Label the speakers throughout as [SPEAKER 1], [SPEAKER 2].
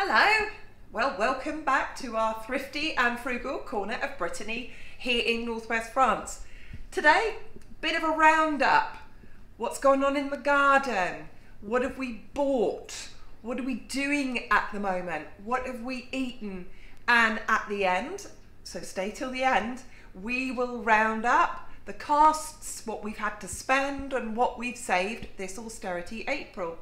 [SPEAKER 1] Hello, well welcome back to our thrifty and frugal corner of Brittany here in northwest France. Today, bit of a roundup. What's going on in the garden? What have we bought? What are we doing at the moment? What have we eaten? And at the end, so stay till the end, we will round up the costs, what we've had to spend and what we've saved this Austerity April.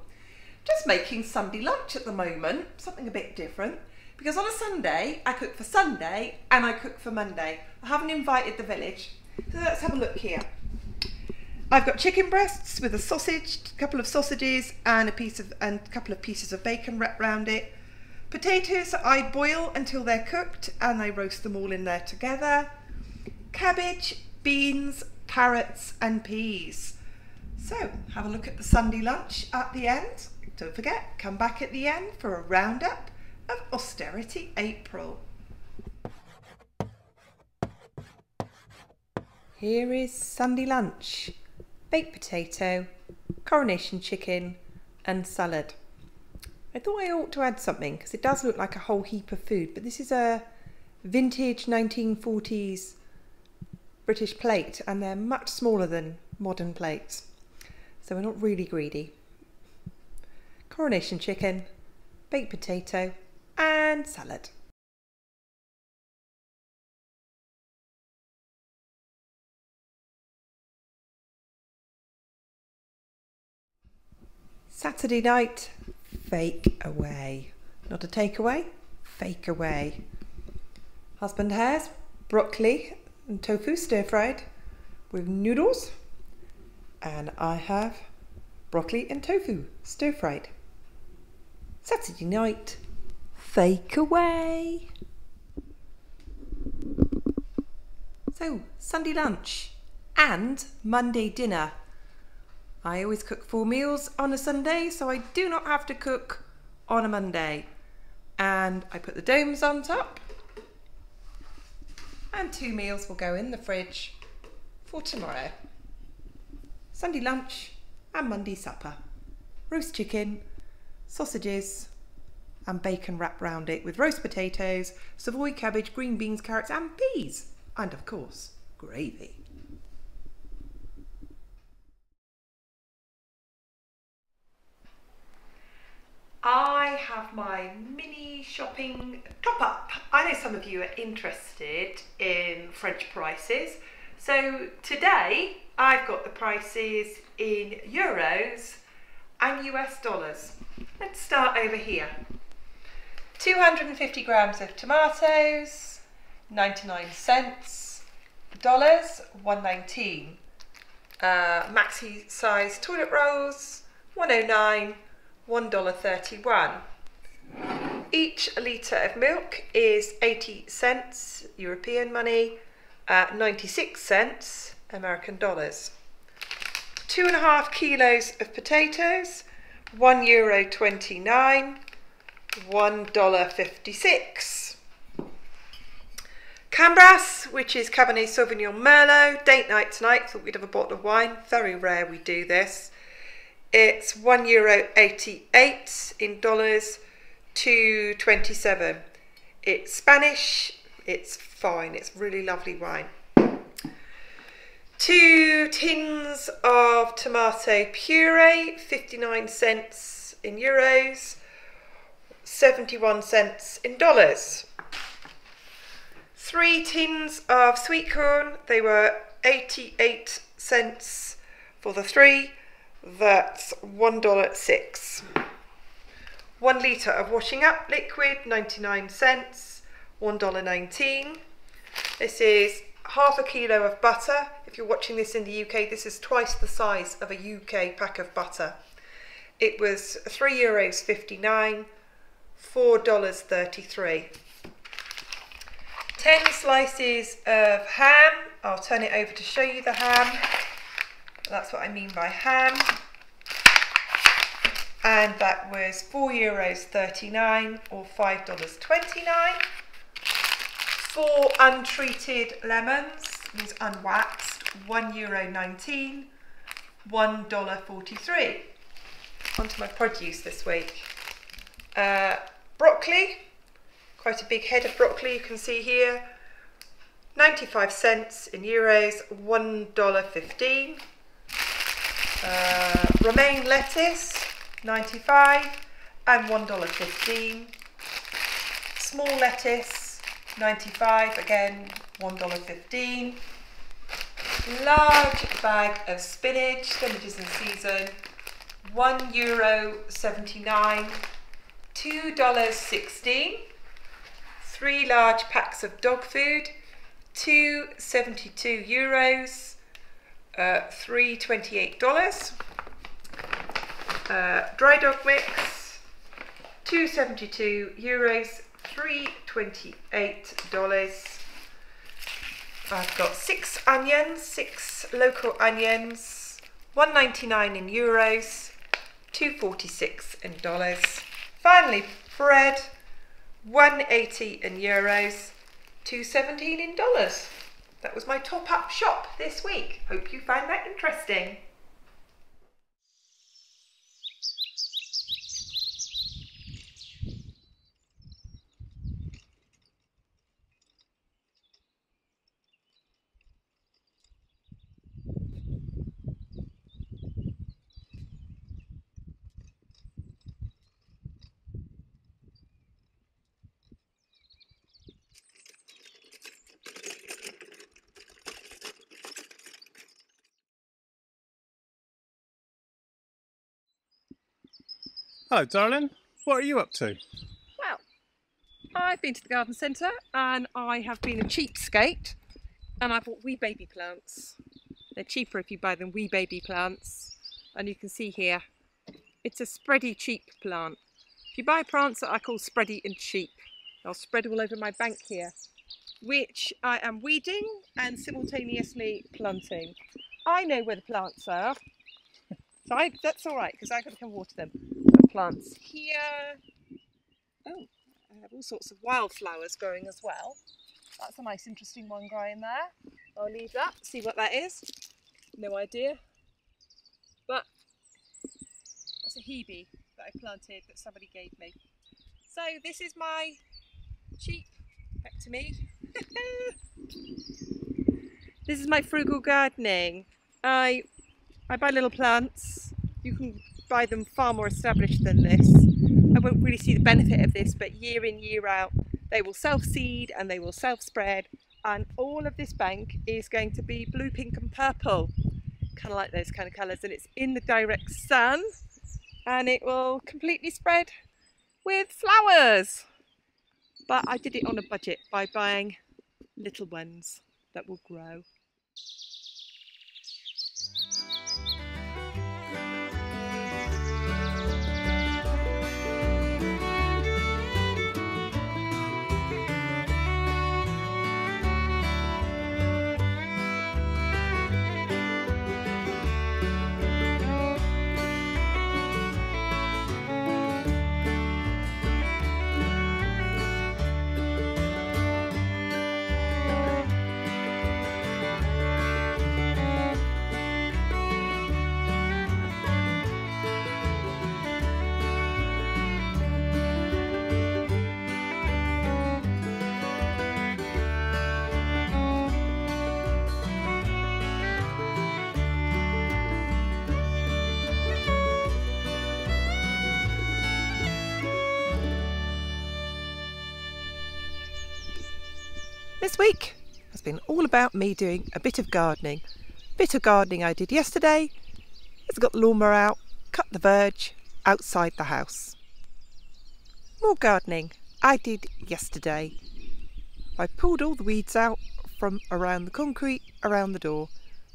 [SPEAKER 1] Just making Sunday lunch at the moment, something a bit different, because on a Sunday I cook for Sunday and I cook for Monday. I haven't invited the village, so let's have a look here. I've got chicken breasts with a sausage, a couple of sausages and a couple of pieces of bacon wrapped around it. Potatoes I boil until they're cooked and I roast them all in there together. Cabbage, beans, carrots and peas. So have a look at the Sunday lunch at the end. Don't forget, come back at the end for a roundup of Austerity April. Here is Sunday lunch. Baked potato, coronation chicken and salad. I thought I ought to add something because it does look like a whole heap of food, but this is a vintage 1940s British plate and they're much smaller than modern plates. So we're not really greedy. Coronation chicken, baked potato and salad. Saturday night, fake away. Not a takeaway, fake away. Husband has broccoli and tofu stir fried with noodles, and I have broccoli and tofu stir fried. Saturday night, fake away. So, Sunday lunch and Monday dinner. I always cook 4 meals on a Sunday, so I do not have to cook on a Monday. And I put the domes on top. And 2 meals will go in the fridge for tomorrow. Sunday lunch and Monday supper. Roast chicken, sausages and bacon wrapped round it with roast potatoes, Savoy cabbage, green beans, carrots and peas. And of course, gravy. I have my mini shopping top up. I know some of you are interested in French prices. So today I've got the prices in euros and US dollars. Let's start over here. 250 grams of tomatoes, 99 cents. Dollars, 1.19. Maxi size toilet rolls, 1.09. $1.31. Each litre of milk is 80 cents European money, 96 cents American dollars. 2.5 kilos of potatoes, €1.29, $1.56. Cambras, which is Cabernet Sauvignon Merlot, date night tonight, thought we'd have a bottle of wine, very rare we do this. It's €1.88 in dollars, $2.27. It's Spanish, it's fine, it's really lovely wine. 2 tins of tomato puree, 59 cents in euros, 71 cents in dollars. 3 tins of sweet corn, they were 88 cents for the 3. That's $1.06. 1 litre of washing up liquid, 99 cents, $1.19. This is half a kilo of butter. If you're watching this in the UK, this is twice the size of a UK pack of butter. It was €3.59, $4.33. 10 slices of ham. I'll turn it over to show you the ham. That's what I mean by ham. And that was €4.39 or $5.29. 4 untreated lemons, these unwaxed, €1.19, $1.43. Onto my produce this week. broccoli, quite a big head of broccoli you can see here, 95 cents in euros, $1.15. Romaine lettuce, 95 and $1.15. Small lettuce, 95, again $1.15. Large bag of spinach, spinach is in season, €1.79, $2.16. 3 large packs of dog food, €2.72, $3.28. Dry dog mix, €2.72, $3.28. I've got 6 onions, 6 local onions, $1.99 in euros, $2.46 in dollars. Finally, bread, $1.80 in euros, $2.17 in dollars. That was my top-up shop this week. Hope you found that interesting.
[SPEAKER 2] Hello darling, what are you up to?
[SPEAKER 1] Well, I've been to the garden centre and I have been a cheapskate and I bought wee baby plants. They're cheaper if you buy them wee baby plants, and you can see here it's a spready cheap plant. If you buy plants that I call spready and cheap, they'll spread all over my bank here, which I am weeding and simultaneously planting. I know where the plants are, so that's all right because I can water them. Plants here. Oh, I have all sorts of wildflowers growing as well. That's a nice interesting one growing there. I'll leave that, see what that is. No idea. But that's a hebe that I planted that somebody gave me. So this is my cheap, back to me. This is my frugal gardening. I buy little plants. You can buy them far more established than this. I won't really see the benefit of this, but year in, year out, they will self-seed and they will self-spread, and all of this bank is going to be blue, pink and purple. Kind of like those kind of colours, and it's in the direct sun and it will completely spread with flowers. But I did it on a budget by buying little ones that will grow. This week has been all about me doing a bit of gardening. Bit of gardening I did yesterday. It's got the lawnmower out, cut the verge outside the house. More gardening I did yesterday. I pulled all the weeds out from around the concrete around the door.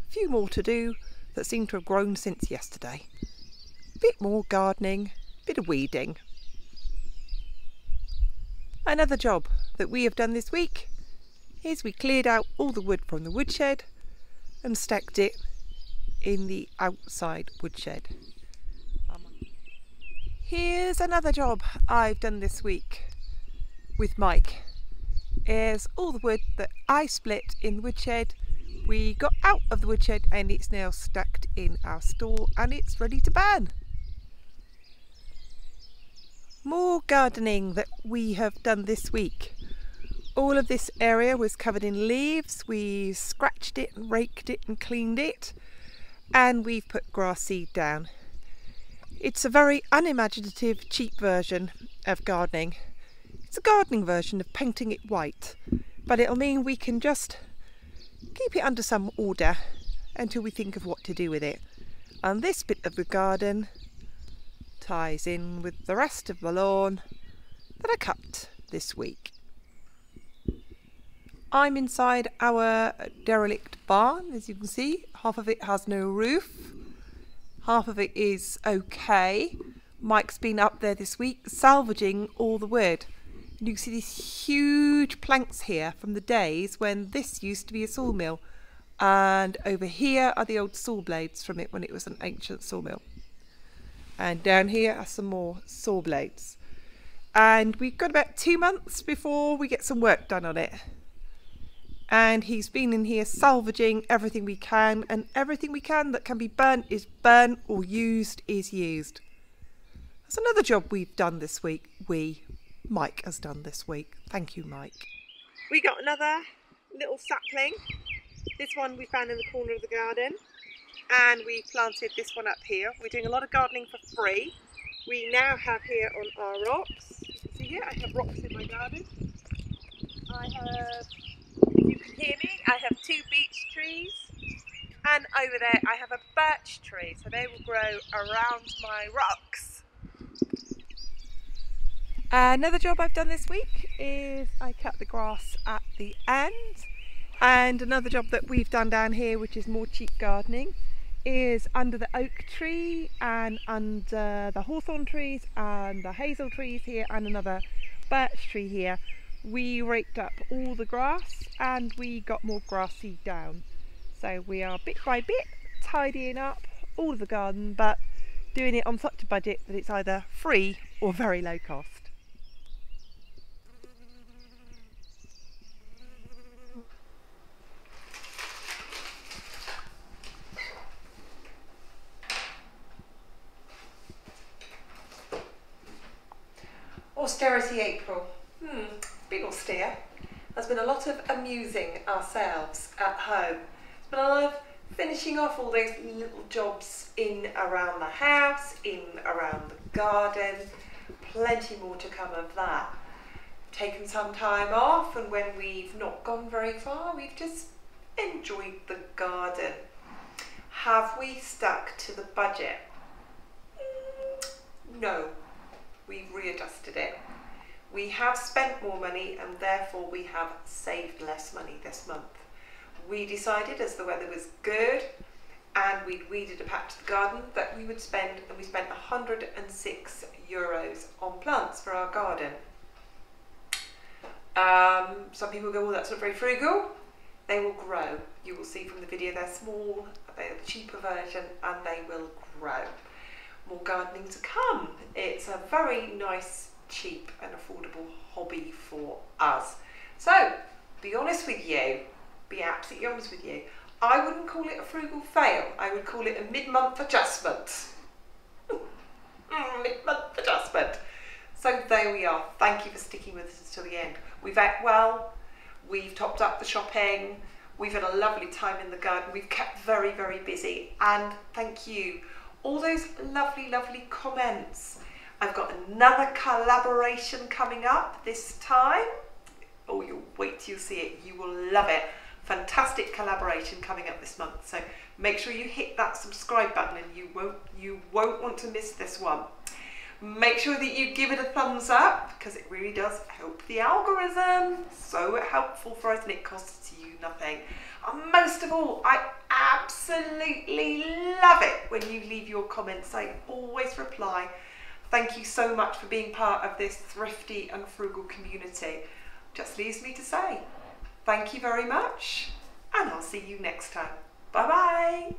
[SPEAKER 1] A few more to do that seem to have grown since yesterday. Bit more gardening, bit of weeding. Another job that we have done this week is we cleared out all the wood from the woodshed and stacked it in the outside woodshed. Here's another job I've done this week with Mike. Is all the wood that I split in the woodshed, we got out of the woodshed and it's now stacked in our store and it's ready to burn. More gardening that we have done this week. All of this area was covered in leaves. We scratched it and raked it and cleaned it, and we've put grass seed down. It's a very unimaginative, cheap version of gardening. It's a gardening version of painting it white, but it'll mean we can just keep it under some order until we think of what to do with it. And this bit of the garden ties in with the rest of the lawn that I cut this week. I'm inside our derelict barn, as you can see. Half of it has no roof, half of it is okay. Mike's been up there this week salvaging all the wood. And you can see these huge planks here from the days when this used to be a sawmill. And over here are the old saw blades from it when it was an ancient sawmill. And down here are some more saw blades. And we've got about 2 months before we get some work done on it. And he's been in here salvaging everything we can, and everything we can that can be burnt is burnt, or used is used. That's another job we've done this week. Mike has done this week. Thank you, Mike. We got another little sapling. This one we found in the corner of the garden, and we planted this one up here. We're doing a lot of gardening for free. We now have here on our rocks, you can see here, I have rocks in my garden. I have, you can hear me, I have 2 beech trees, and over there I have a birch tree, so they will grow around my rocks. Another job I've done this week is I cut the grass at the end, and another job that we've done down here, which is more cheap gardening, is under the oak tree and under the hawthorn trees and the hazel trees here and another birch tree here. We raked up all the grass and we got more grass seed down. So we are bit by bit tidying up all of the garden, but doing it on such a budget that it's either free or very low cost. Austerity April. Been austere. There's been a lot of amusing ourselves at home. There's been a lot of finishing off all those little jobs in around the house, in around the garden. Plenty more to come of that. Taken some time off, and when we've not gone very far, we've just enjoyed the garden. Have we stuck to the budget? No. We've readjusted it. We have spent more money, and therefore we have saved less money this month. We decided, as the weather was good and we'd weeded a patch of the garden, that we would spend, and we spent €106 on plants for our garden. Some people go, well, that's not very frugal. They will grow. You will see from the video they're small, they're the cheaper version, and they will grow. More gardening to come. It's a very nice, cheap and affordable hobby for us. So, be honest with you, be absolutely honest with you, I wouldn't call it a frugal fail, I would call it a mid-month adjustment. Mid-month adjustment. So there we are. Thank you for sticking with us till the end. We've ate well, we've topped up the shopping, we've had a lovely time in the garden, we've kept very, very busy, and thank you. All those lovely, lovely comments. I've got another collaboration coming up this time. Oh, you'll wait till you see it. You will love it. Fantastic collaboration coming up this month. So make sure you hit that subscribe button, and you won't want to miss this one. Make sure that you give it a thumbs up, because it really does help the algorithm. So helpful for us, and it costs you nothing. And most of all, I absolutely love it when you leave your comments. I always reply. Thank you so much for being part of this thrifty and frugal community. Just leaves me to say thank you very much, and I'll see you next time. Bye bye.